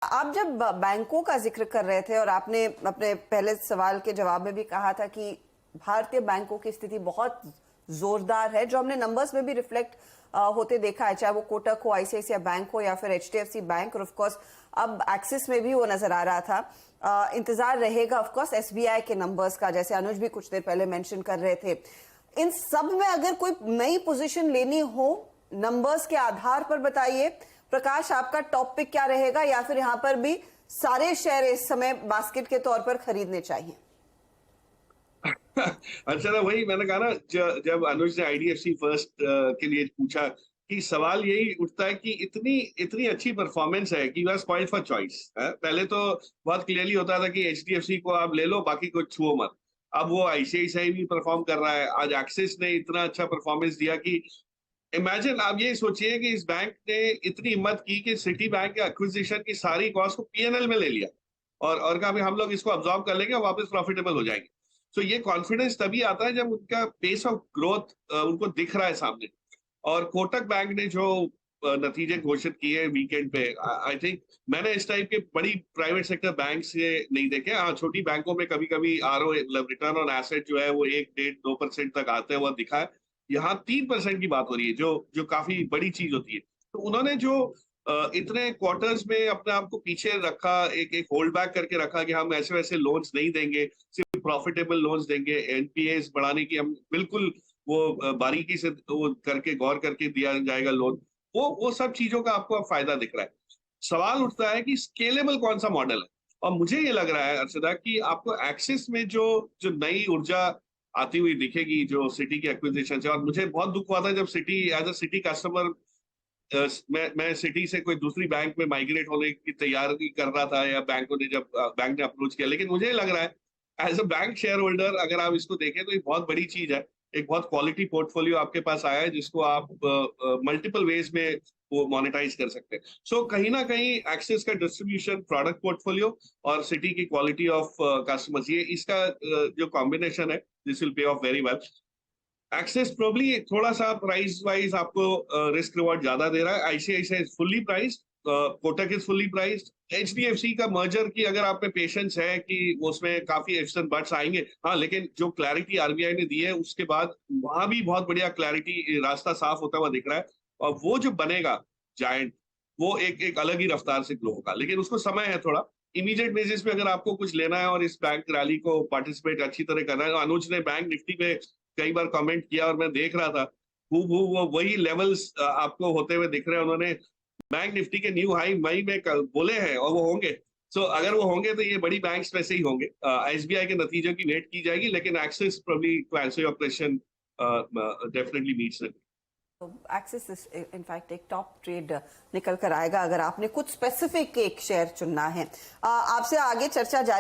आप जब बैंकों का जिक्र कर रहे थे और आपने अपने पहले सवाल के जवाब में भी कहा था कि भारतीय बैंकों की स्थिति बहुत जोरदार है, जो हमने नंबर्स में भी रिफ्लेक्ट होते देखा है, चाहे वो कोटक हो, आईसीआईसीआई बैंक हो या फिर एचडीएफसी बैंक, और ऑफ कोर्स अब एक्सिस में भी वो नजर आ रहा था। इंतजार रहेगा ऑफ कोर्स एसबीआई के नंबर्स का, जैसे अनुज भी कुछ देर पहले मेंशन कर रहे थे। इन सब में अगर कोई नई पोजीशन लेनी हो नंबर्स के आधार पर बताइए प्रकाश, आपका टॉप पिक क्या रहेगा, या फिर यहां पर भी सारे शेयर इस समय बास्केट के तौर पर खरीदने चाहिए? अच्छा ना, वही मैंने कहा ना, जब अनुज ने आईडीएफसी फर्स्ट के लिए पूछा कि सवाल यही उठता है कि इतनी इतनी अच्छी परफॉर्मेंस है कि बस पॉइंट फॉर चॉइस। पहले तो बहुत क्लियरली होता था कि एचडीएफसी को आप ले लो, बाकी को छुओ मत। अब वो आईसीआईसीआई भी परफॉर्म कर रहा है। आज एक्सिस ने इतना अच्छा परफॉर्मेंस दिया कि इमेजिन, आप ये सोचिए कि इस बैंक ने इतनी हिम्मत की कि सिटी बैंक के एक्विजिशन की सारी कॉस्ट को पीएनएल में ले लिया और कहा भी हम लोग इसको अब्सॉर्ब कर लेंगे और वापस प्रॉफिटेबल हो जाएंगे। तो ये कॉन्फिडेंस तभी आता है जब उनका पेस ऑफ ग्रोथ उनको दिख रहा है सामने। और कोटक बैंक ने जो नतीजे घोषित किए वीकेंड पे, आई थिंक मैंने इस टाइप के बड़ी प्राइवेट सेक्टर बैंक से नहीं देखे। हाँ, छोटी बैंकों में कभी कभी आरओ मतलब रिटर्न ऑन एसेट जो है वो 1, 1.5, 2% तक आते हैं, वो दिखा है। यहाँ 3% की बात हो रही है, जो काफी बड़ी चीज होती है। तो उन्होंने जो इतने क्वार्टर्स में अपने आप को पीछे रखा, एक एक होल्ड बैक करके रखा कि हम ऐसे वैसे लोन्स नहीं देंगे, सिर्फ प्रॉफिटेबल लोन्स देंगे, एनपीएस बढ़ाने की हम बिल्कुल वो बारीकी से वो करके गौर करके दिया जाएगा लोन। वो सब चीजों का आपको अब फायदा दिख रहा है। सवाल उठता है कि स्केलेबल कौन सा मॉडल है। और मुझे ये लग रहा है अर्षदा कि आपको एक्सिस में जो जो नई ऊर्जा आती हुई दिखेगी, जो सिटी की एक्विजिशन से। और मुझे बहुत दुख हुआ था जब Citi as a Citi customer मैं सिटी से कोई दूसरी बैंक में माइग्रेट होने की तैयारी कर रहा था, या बैंकों ने जब बैंक ने अप्रोच किया। लेकिन मुझे लग रहा है as a bank shareholder अगर आप इसको देखें तो ये बहुत बड़ी चीज है। एक बहुत क्वालिटी पोर्टफोलियो आपके पास आया है जिसको आप मल्टीपल वेज में वो मोनेटाइज कर सकते हैं। सो कहीं ना कहीं एक्सेस का डिस्ट्रीब्यूशन, प्रोडक्ट पोर्टफोलियो और सिटी की क्वालिटी ऑफ कस्टमर्स, ये इसका जो कॉम्बिनेशन है, this will pay off very well. Axis probably थोड़ा सा प्राइस वाइज आपको रिस्क रिवॉर्ड ज्यादा दे रहा है। ICICI is fully priced, Kotak is fully priced. HDFC का मर्जर की अगर आप में पेशेंस है कि उसमें काफी इफ्स एंड बट्स आएंगे, हाँ, लेकिन जो क्लैरिटी आरबीआई ने दी है उसके बाद वहां भी बहुत बढ़िया क्लैरिटी, रास्ता साफ होता हुआ दिख रहा है। और वो जो बनेगा जायंट, वो एक एक अलग ही रफ्तार से ग्रो होगा, लेकिन उसको समय है थोड़ा। इमीडिएट बेसिस पे अगर आपको कुछ लेना है और इस बैंक रैली को पार्टिसिपेट अच्छी तरह करना है, तो अनुज ने बैंक निफ्टी पे कई बार कमेंट किया और मैं देख रहा था, वो वही लेवल्स आपको होते हुए दिख रहे हैं। उन्होंने बैंक निफ्टी के न्यू हाई मई में बोले हैं और वो होंगे। सो अगर वो होंगे तो ये बड़ी बैंक्स में से ही होंगे। एसबीआई के नतीजों की वेट की जाएगी, लेकिन Axis probably, to answer your question, definitely meets it. Axis in fact एक टॉप ट्रेड निकल कर आएगा अगर आपने कुछ स्पेसिफिक एक शेयर चुनना है। आपसे आगे चर्चा जारी